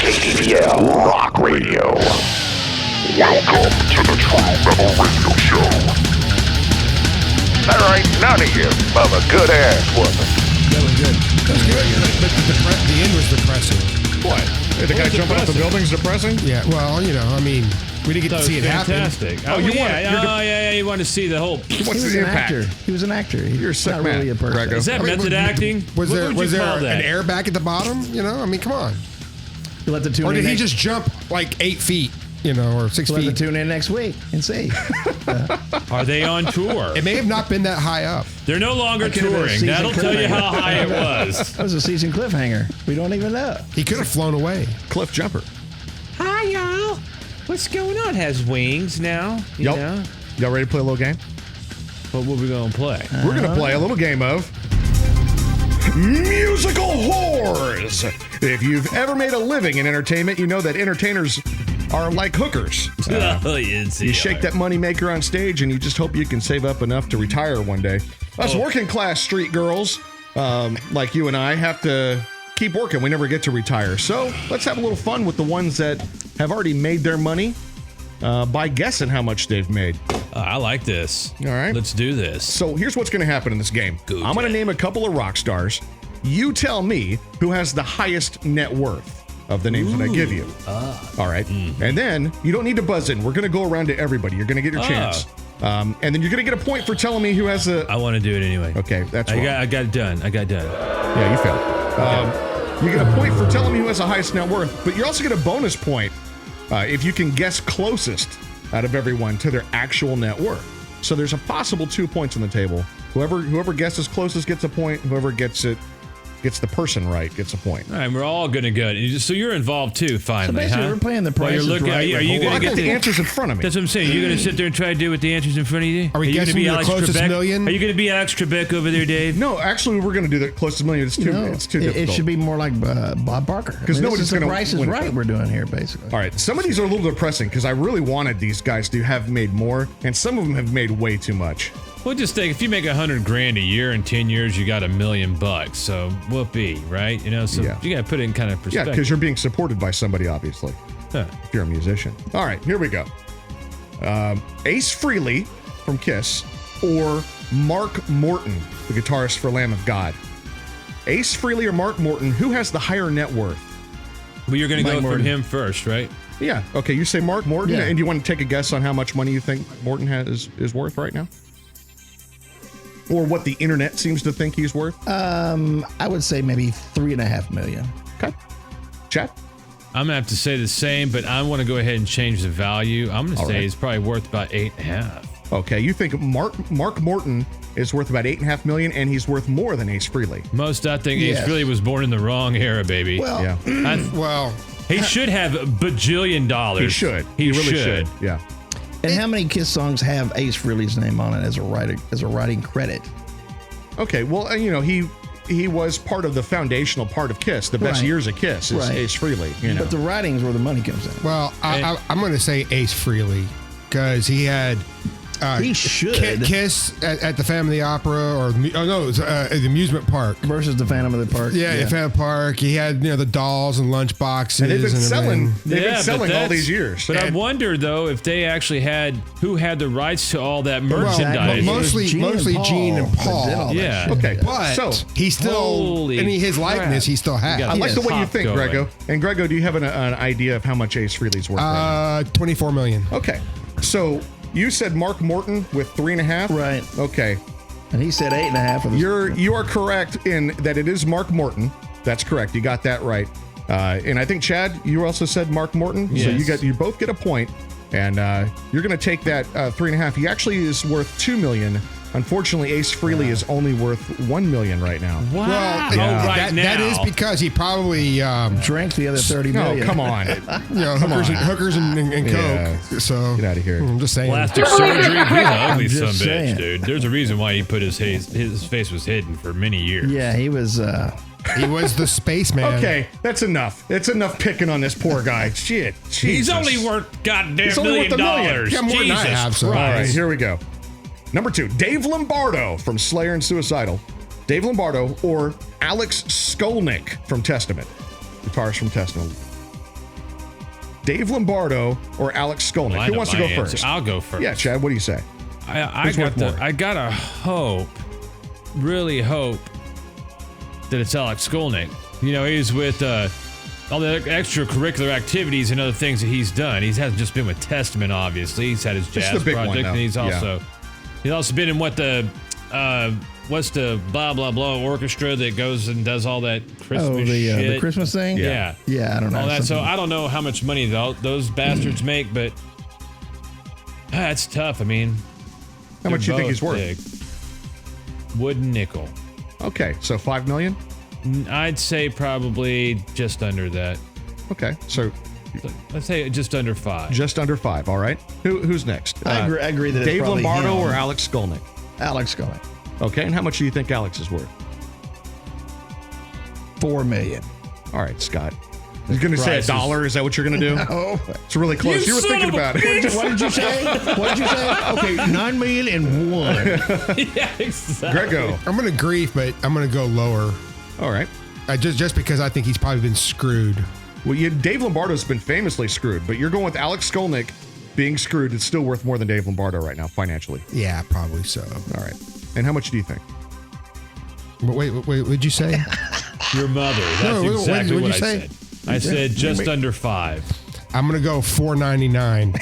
Yeah, Rock Radio. Welcome to the True Metal Radio Show. There ain't none of you of a good ass woman. That was good. That's good. But the end was depressing. What? The guy jumping off the building's depressing? Yeah, well, you know, I mean, we didn't get to see it fantastic. happen. You want to see the whole. He was an actor. He was an actor. You're a sick not man, really a person. Greggo. Is that method acting? Was there What would you call an that? airbag at the bottom? You know, I mean, come on. You let the tune Or in did he next- just jump like 8 feet, you know, or 6 let the feet? tune in next week and see? Are they on tour? It may have not been that high up. They're no longer That could've been a touring. season That'll tell you how high it was. That was a season cliffhanger. We don't even know. He could have flown away. Cliff jumper. Hi, y'all. What's going on? Has wings now. You know? Y'all ready to play a little game? What we gonna play? We're going to play a little game of Musical Whores. If you've ever made a living in entertainment, you know that entertainers are like hookers. You shake that money maker on stage and you just hope you can save up enough to retire one day. Us working class street girls, like you and I, have to keep working. We never get to retire. So let's have a little fun with the ones that have already made their money by guessing how much they've made. I like this. All right. Let's do this. So here's what's going to happen in this game. Go, I'm going to Ted. name a couple of rock stars. You tell me who has the highest net worth of the names that I give you. All right. Mm-hmm. And then you don't need to buzz in. We're going to go around to everybody. You're going to get your chance. And then you're going to get a point for telling me who has a... I want to do it anyway. Okay, that's wrong. I got it done. Yeah, you failed. You get a point for telling me who has the highest net worth, but you also get a bonus point if you can guess closest out of everyone to their actual net worth. So there's a possible 2 points on the table. Whoever guesses closest gets a point. Whoever gets the person right gets a point. All right, we're all gonna go. So you're involved too, finally, So basically, huh? we're playing the While Price you're is looking, Right are you with gonna I've get got the answers in front of me. That's what I'm saying. You're gonna sit there and try to do with the answers in front of you. Are we you guessing gonna be the Alex closest Trebek? million? Are you gonna be Alex Trebek over there, Dave? No, actually, we're going to do the closest million. It's too difficult. It should be more like Bob Barker. Because nobody's going gonna to Price is win it. Right we're doing here, basically. All right, some of these are a little depressing because I really wanted these guys to have made more, and some of them have made way too much. Well, just think, if you make $100,000 a year in 10 years, you got $1 million. So whoopee, right? You know, so Yeah. you got to put it in kind of Yeah, perspective. because you're being supported by somebody, obviously, Huh. if you're a musician. All right, here we go. Ace Frehley from Kiss or Mark Morton, the guitarist for Lamb of God. Ace Frehley or Mark Morton, who has the higher net worth? Well, you're going to Mike go Morton. from him first, right? Yeah, okay, you say Mark Morton, Yeah. and you want to take a guess on how much money you think Morton is worth right now? Or what the internet seems to think he's worth? I would say maybe $3.5 million. Okay. Chat? I'm going to have to say the same, but I want to go ahead and change the value. I'm going to say right. it's probably worth about 8.5. Okay, you think Mark Morton is worth about $8.5 million, and he's worth more than Ace Frehley. I think Yes. Ace Frehley was born in the wrong era, baby. Well, Yeah, Well, he should have $1 bajillion. he should. He really should. Yeah. and how many Kiss songs have Ace Frehley's name on it as a writing credit? Okay, well, you know, he was part of the foundational part of Kiss. The best Right. years of Kiss is Right. Ace Frehley. You know. But the writing's where the money comes in. well, I'm going to say Ace Frehley because he had He should. Kiss at the Phantom of the Opera or it was at the amusement park. Versus the Phantom of the Park. Yeah, at Phantom Park. He had the dolls and lunch boxes. and they've been selling. everything. They've Yeah, been but selling all that's- these years. But I wonder, though, if they actually who had the rights to all that merchandise. Well, mostly Gene and Paul. that did all that Yeah. shit. Okay, But so he still, Holy in his likeness, crap. he still has. You got I like the way you Top think, going. Greggo. And Greggo, do you have an idea of how much Ace Frehley's worth? Right 24 million. now? Okay, so you said Mark Morton with 3.5. Right. Okay, And he said 8.5 of the you are correct in that it is Mark Morton. That's correct. You got that right. And I think Chad, you also said Mark Morton. So Yes. you both get a point, and you're going to take that 3.5. He actually is worth $2 million. Unfortunately, Ace Frehley is only worth $1 million right now. Wow. Well, Right now. that is because he probably, drank the other 30 No, million. come on. hookers and Yeah. coke. So Get out of here. I'm just saying. Plastic surgery. He's an ugly I'm son of a just bitch, saying. dude. There's a reason why he put his face was hidden for many years. Yeah, he was. He was the spaceman. Okay, that's enough. It's enough picking on this poor guy. Shit. He's Jesus. only worth goddamn He's only worth $1 $1 million. million. Yeah, more than I Jesus have, so- All right, Christ. here we go. Number 2, Dave Lombardo from Slayer and Suicidal. Dave Lombardo or Alex Skolnick from Testament. Guitarist from Testament. Dave Lombardo or Alex Skolnick? Well, Who wants to go answer. first? I'll go first. Yeah, Chad, what do you say? I gotta hope, really hope that it's Alex Skolnick. You know, he's with all the extracurricular activities and other things that he's done. He hasn't just been with Testament, obviously. He's had his jazz project, and he's also been in what's the blah blah blah orchestra that goes and does all that Christmas shit. The Christmas thing. Yeah, I don't know all that. So I don't know how much money those bastards make, but that's tough. I mean, how much do you think he's worth? Big. Wooden nickel. Okay, so $5 million. I'd say probably just under that. Okay, so let's say just under 5. Just under 5. All right. Who's next? I agree that Dave it's probably Lombardo him. or Alex Skolnick? Alex Skolnick. Okay, and how much do you think Alex is worth? $4 million. All right, Scott. You're going to say $1? Is that what you're going to do? No. It's really close. You were thinking about it. What did you say? Okay, $9,000,001. Yeah, exactly. Greggo. I'm going to grief, but I'm going to go lower. All right. Just because I think he's probably been screwed. Well, Dave Lombardo's been famously screwed, but you're going with Alex Skolnick being screwed. It's still worth more than Dave Lombardo right now, financially. Yeah, probably so. All right. And how much do you think? Wait, what'd you say? Your mother. That's exactly what'd what you say? said. I said just under 5. I'm going to go $4.99.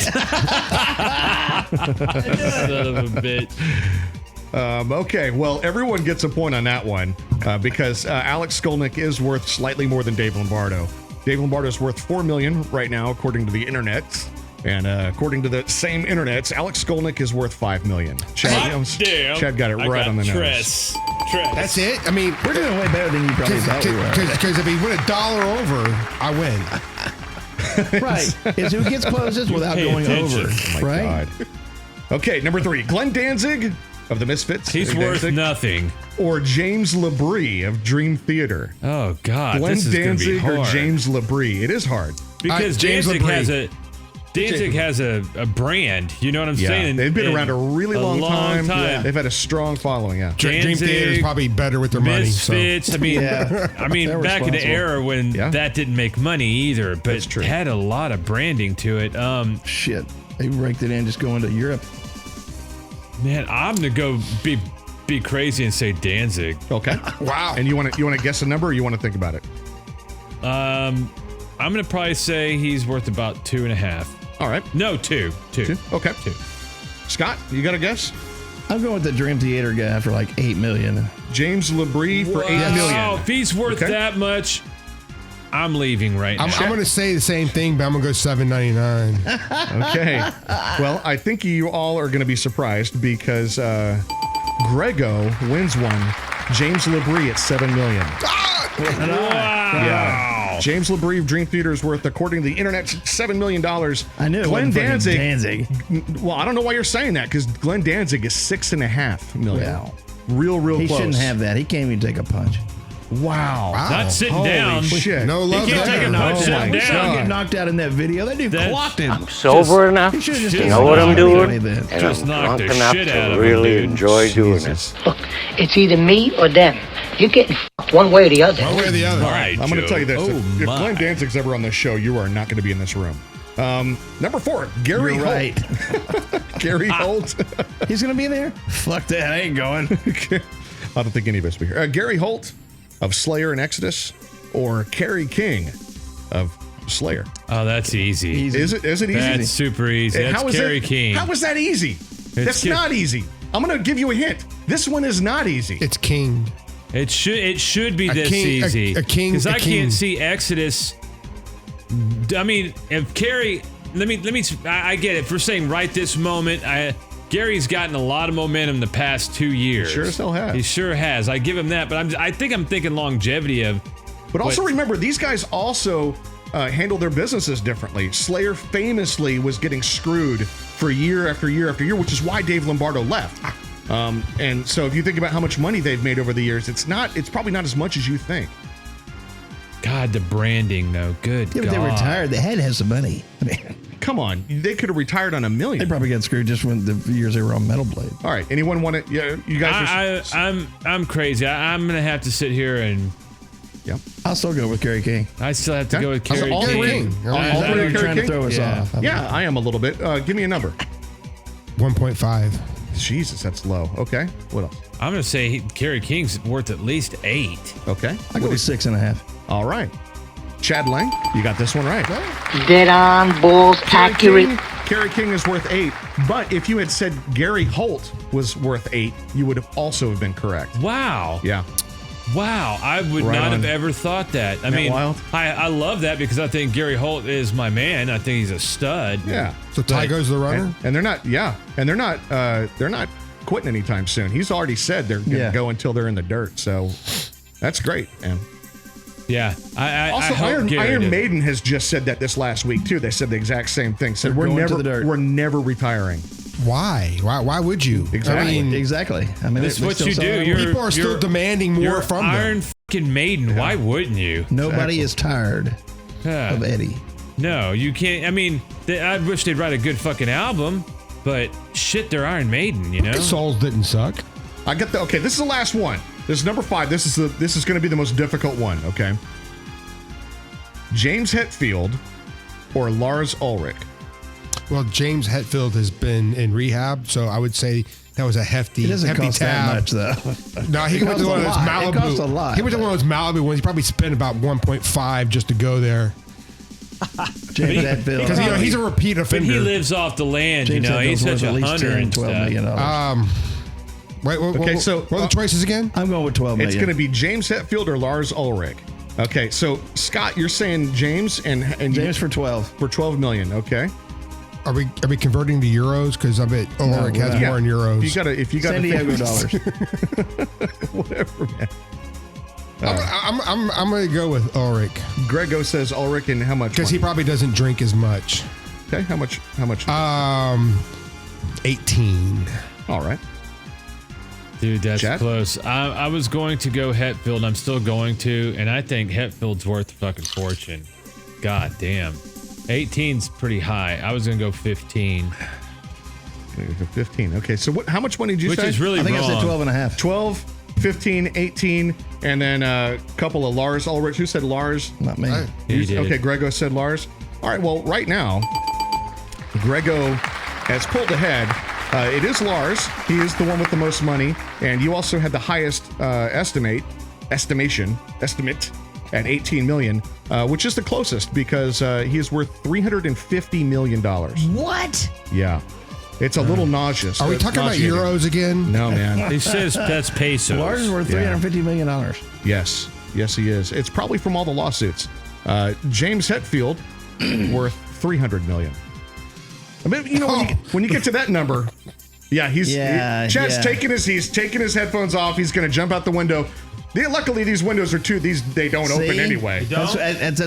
Son of a bitch. Okay, well, everyone gets a point on that one because Alex Skolnick is worth slightly more than Dave Lombardo. Dave Lombardo is worth $4 million right now, according to the internet, and according to the same internets, Alex Skolnick is worth $5 million. Chad got it right on the nose. That's it. I mean, We're doing way better than you probably thought we were. Because if he went $1 over, I win. Right. It's who gets closest without Pay going attention. over. Oh my right? God. Okay, number 3, Glenn Danzig of the Misfits. He's worth Danzig, nothing. or James LaBrie of Dream Theater. Oh God, Glenn this is going to be Danzig or hard. James LaBrie. It is hard. Because James Danzig LaBrie. has a brand. You know what I'm saying? They've been And around a really long time. time. Yeah. They've had a strong following. Yeah. Dream Danzig, Theater is probably better with their money. So. Misfits. I mean, I mean, They're back in the responsible. era when that didn't make money either, but That's true. had a lot of branding to it. Shit. They raked it in just going to Europe. Man, I'm gonna go be crazy and say Danzig. Okay. Wow. And you want to guess a number, or you want to think about it? I'm gonna probably say he's worth about 2.5. All right. No, 2. Okay. 2. Scott, you got a guess? I'm going with the Dream Theater guy for like $8 million. James LaBrie for $8 million. Oh, if he's worth that much, I'm leaving right now. I'm going to say the same thing, but I'm going to go $7.99. Okay. Well, I think you all are going to be surprised because Greggo wins one. James LaBrie at $7 million. Wow. Yeah. James LaBrie of Dream Theater is worth, according to the internet, $7 million. I knew it Glenn wasn't fucking Danzig. Well, I don't know why you're saying that because Glenn Danzig is $6.5 million. Wow. Real He close. shouldn't have that. He can't even take a punch. Wow. Not sitting Holy down. shit. No love He can't there. take a punch Oh sitting my He down. get knocked out in that video. That dude That's- clocked him. I'm sober enough He should have just to taken know what a I'm shot doing, anyway then. and Just I'm knocked drunk the enough shit out to of him, really dude. enjoy doing Jesus. this. Look, it's either me or them. You're getting fucked one way or the other. One way or the other. All right, I'm going to Joe. tell you this. Oh, if my. Glenn Danzig's ever on this show, you are not going to be in this room. Number 4, Gary You're Holt. right. Gary Holt. He's going to be there? Fuck that. I ain't going. I don't think any of us will be here. Gary Holt of Slayer and Exodus, or Kerry King of Slayer. Oh, that's easy. Is it easy? That's super easy. And That's how is Kerry that, King. How is that easy? That's Ki- not easy. I'm going to give you a hint. This one is not easy. It's King. It should be this king- easy. a king- Because a I king. can't see Exodus. I mean, if Kerry, let me. I get it. For saying right this moment, Gary's gotten a lot of momentum the past 2 years. Sure as hell has. He sure has. I give him that. But I think I'm thinking longevity of. But also remember, these guys also handle their businesses differently. Slayer famously was getting screwed for year after year after year, which is why Dave Lombardo left. And so if you think about how much money they've made over the years, it's probably not as much as you think. God, the branding though. Good Yeah, but God. they retired. They had to have some money. I mean, Come on, they could have retired on $1 million. they probably got screwed just when the years they were on Metal Blade. All right, anyone want to? Yeah, you guys. I'm crazy. I'm gonna have to sit here and Yep. I'll still go with Kerry King. I still have to go with Kerry all King. three. All three are trying to throw us off. Yeah, I am a little bit. Give me a number. 1.5. Jesus, that's low. Okay. What else? I'm going to say Kerry King's worth at least 8. Okay. I'll go with 6.5. All right. Chad Lang, you got this one right. Dead on, balls, accurate. Kerry King is worth 8. But if you had said Gary Holt was worth 8, you would have also have been correct. Wow. Yeah. Wow. I would not have ever thought that. I mean, wild? I love that because I think Gary Holt is my man. I think he's a stud. Yeah. So Ty goes the runner? And they're not, and they're not quitting anytime soon. He's already said they're going to go until they're in the dirt. So that's great, man. Yeah. Also, I hope Iron Maiden has just said that this last week too. They said the exact same thing. Said we're never retiring. Why? Why would you? Exactly. Exactly. I mean, That's what you do. People are still demanding more from them. Iron fucking Maiden. Yeah. Why wouldn't you? Nobody is tired of Eddie. No, you can't. I mean, I wish they'd write a good fucking album, but shit, they're Iron Maiden, you know? Souls didn't suck. I got the okay. This is the last one. This is number 5. This is going to be the most difficult one. Okay. James Hetfield or Lars Ulrich. Well, James Hetfield has been in rehab, so I would say that was a hefty, it doesn't hefty cost tab. that much, though. No, he went to one of those Malibu. It costs a lot. He went to one of those Malibu ones. He probably spent about 1.5 just to go there. James Hetfield. Because he's a repeat offender. But he lives off the land, James He's such a hunter and $12 million. Wait, what are the choices again? I'm going with 12 million. It's going to be James Hetfield or Lars Ulrich. Okay, so Scott, you're saying James and James for 12. For 12 million, okay. Are we converting to euros? Because I bet Ulrich has more in euros. If you got San Diego dollars. Whatever, man. I'm going to go with Ulrich. Greggo says Ulrich, and how much? Because he probably doesn't drink as much. Okay, how much? 18. All right. Dude, that's Chad? close. I was going to go Hetfield. I'm still going to, and I think Hetfield's worth a fucking fortune. God damn. 18's pretty high. I was going to go 15. 15. Okay, so how much money did you say? Which is really wrong. I think I said 12 and a half. 12, 15, 18, and then a couple of Lars Ulrich. Who said Lars? Not me. You did. Okay, Greggo said Lars. All right, well, right now, Greggo has pulled ahead. It is Lars. He is the one with the most money, and you also had the highest estimate at 18 million, which is the closest because he is worth $350 million. What? Yeah, it's a little nauseous. Are we talking about euros again? No, man. He says that's pesos. Lars is worth $350 million. Yes, he is. It's probably from all the lawsuits. James Hetfield worth $300 million. I mean, you know, when you get to that number, Chad's taking his headphones off. He's going to jump out the window. Luckily, these windows are they don't open anyway. That's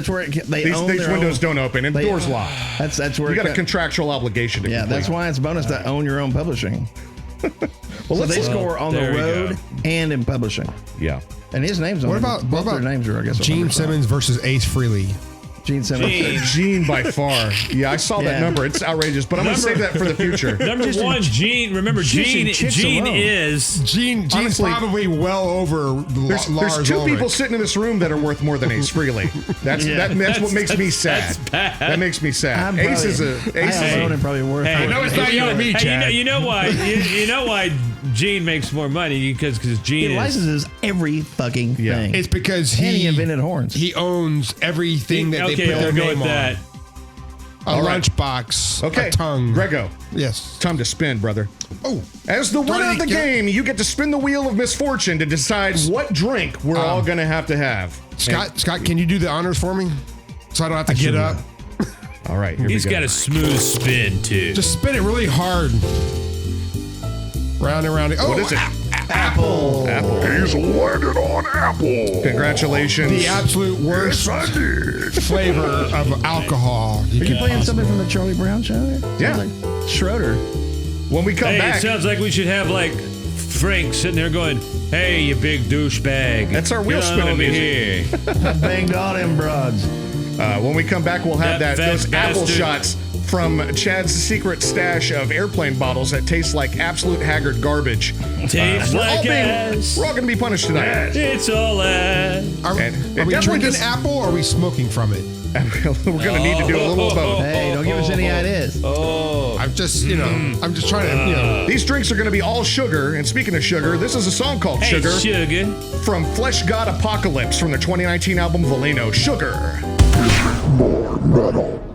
where these windows don't open and doors lock. That's where you got a contractual obligation to complete. That's why it's a bonus to own your own publishing. So they score on the road and in publishing. Yeah. And his name's on what about their names are, I guess. Gene Simmons versus Ace Frehley. Gene Simmons. Gene by far. Yeah, I saw that number. It's outrageous, but I'm going to save that for the future. Number one, Gene. Remember, Gene's honestly, probably well over Lars. There's two Ulrich. people sitting in this room that are worth more than Ace Frehley. That's what makes me sad. That makes me sad. Ace is probably worth. Hey, no, it's not you and me, Chad. You know why? You know why Gene makes more money? Because Gene licenses every fucking thing. It's because he invented horns. He owns everything that they put their name on. That. A lunchbox, a tongue. Greggo. Yes. Time to spin, brother. Oh. As the winner of the game, you get to spin the wheel of misfortune to decide what drink we're all going to have. Scott, can you do the honors for me? So I don't have to get up. All right, here He's we go. got a smooth spin, too. Just spin it really hard. Round and round. Oh, what is it? Apple. He's landed on apple. Congratulations. The absolute worst flavor of alcohol. Are you playing something from the Charlie Brown show? Yeah. Like Schroeder. When we come back. It sounds like we should have, like, Frank sitting there going, hey, you big douchebag. That's our wheel spinning music. I banged all them broads. When we come back, we'll have those apple shots from Chad's secret stash of airplane bottles that taste like absolute haggard garbage. Tastes like ass. We're all going to be punished tonight. It's all ass. Are we drinking apple or are we smoking from it? We're going to need to do a little of both. Hey, don't give us any ideas. I'm just, I'm just trying to, These drinks are going to be all sugar. And speaking of sugar, this is a song called Sugar. Sugar. From Flesh God Apocalypse from their 2019 album Volcano. Sugar. More metal.